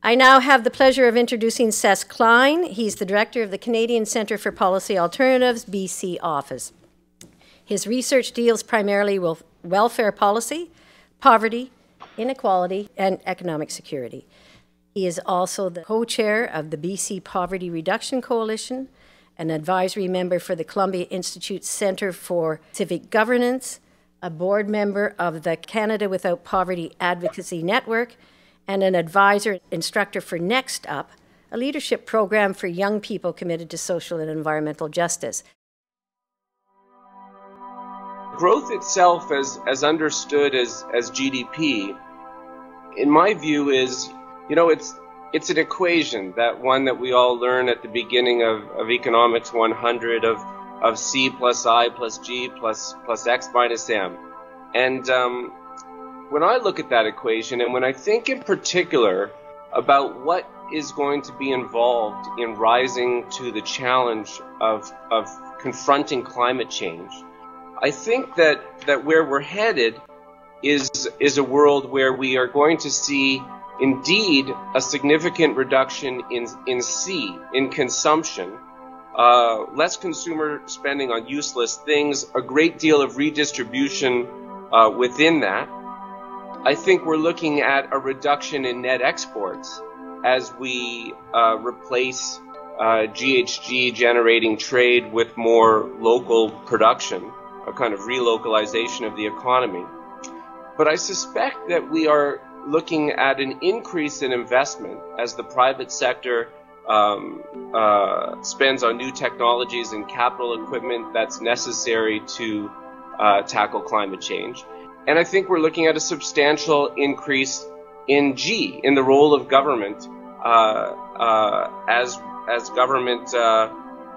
I now have the pleasure of introducing Seth Klein. He's the director of the Canadian Centre for Policy Alternatives, BC office. His research deals primarily with welfare policy, poverty, inequality, and economic security. He is also the co-chair of the BC Poverty Reduction Coalition, an advisory member for the Columbia Institute Centre for Civic Governance, a board member of the Canada Without Poverty Advocacy Network, and an advisor instructor for Next Up, a leadership program for young people committed to social and environmental justice. Growth itself, as understood as GDP, in my view is, it's an equation, that one that we all learn at the beginning of Economics 100 of C plus I plus G plus X minus M. And when I look at that equation, and when I think in particular about what is going to be involved in rising to the challenge of confronting climate change, I think that where we're headed is a world where we are going to see indeed a significant reduction in C, in consumption, less consumer spending on useless things, a great deal of redistribution within that. I think we're looking at a reduction in net exports as we replace GHG generating trade with more local production, a kind of relocalization of the economy. But I suspect that we are looking at an increase in investment as the private sector spends on new technologies and capital equipment that's necessary to tackle climate change. And I think we're looking at a substantial increase in G, in the role of government, as government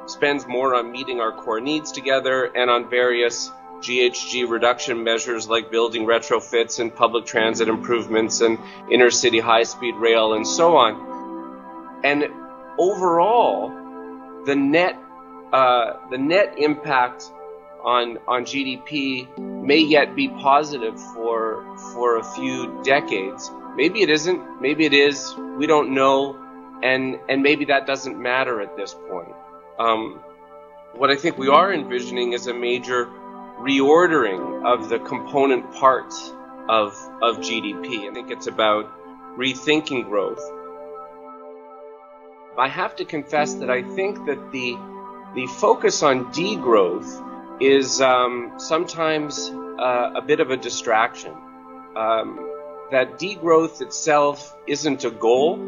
spends more on meeting our core needs together and on various GHG reduction measures like building retrofits and public transit improvements and intercity high-speed rail and so on. And overall, the net impact on GDP may yet be positive for a few decades. Maybe it isn't, maybe it is, we don't know, and maybe that doesn't matter at this point. What I think we are envisioning is a major reordering of the component parts of GDP. I think it's about rethinking growth. I have to confess that I think that the focus on degrowth is sometimes a bit of a distraction. That degrowth itself isn't a goal.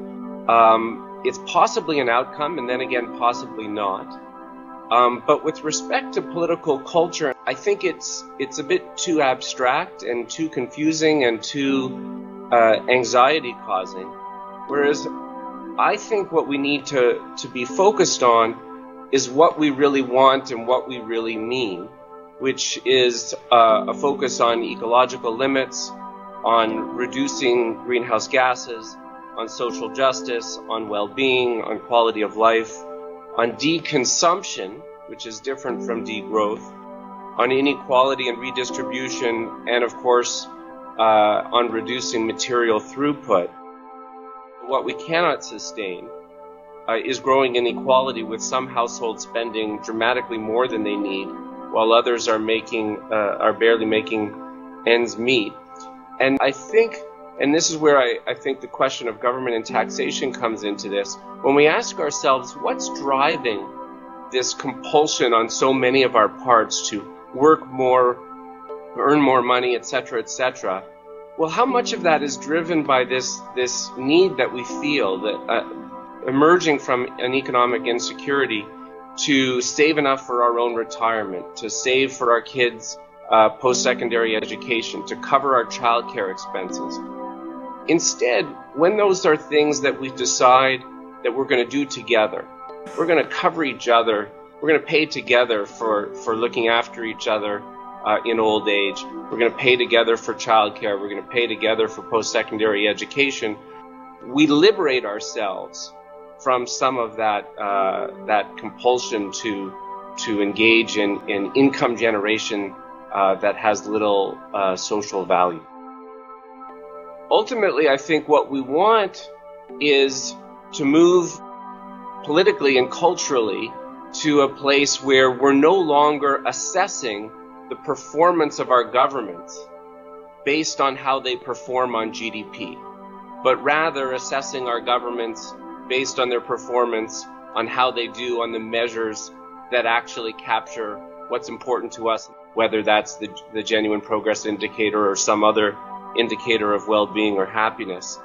It's possibly an outcome, and then again, possibly not. But with respect to political culture, I think it's a bit too abstract and too confusing and too anxiety-causing. Whereas I think what we need to be focused on is what we really want and what we really mean, which is a focus on ecological limits, on reducing greenhouse gases, on social justice, on well-being, on quality of life, on deconsumption, which is different from degrowth, on inequality and redistribution, and of course, on reducing material throughput. What we cannot sustain is growing inequality with some households spending dramatically more than they need, while others are barely making ends meet. And I think, and this is where I think the question of government and taxation comes into this, when we ask ourselves what's driving this compulsion on so many of our parts to work more, earn more money, etc., etc., well, how much of that is driven by this need that we feel, that emerging from an economic insecurity, to save enough for our own retirement, to save for our kids' post-secondary education, to cover our childcare expenses? Instead, when those are things that we decide that we're going to do together, we're going to cover each other, we're going to pay together for looking after each other in old age, we're going to pay together for childcare, we're going to pay together for post-secondary education, we liberate ourselves from some of that compulsion to engage in income generation that has little social value. Ultimately, I think what we want is to move politically and culturally to a place where we're no longer assessing the performance of our governments based on how they perform on GDP, but rather assessing our governments based on their performance on how they do on the measures that actually capture what's important to us, whether that's the genuine progress indicator or some other indicator of well-being or happiness.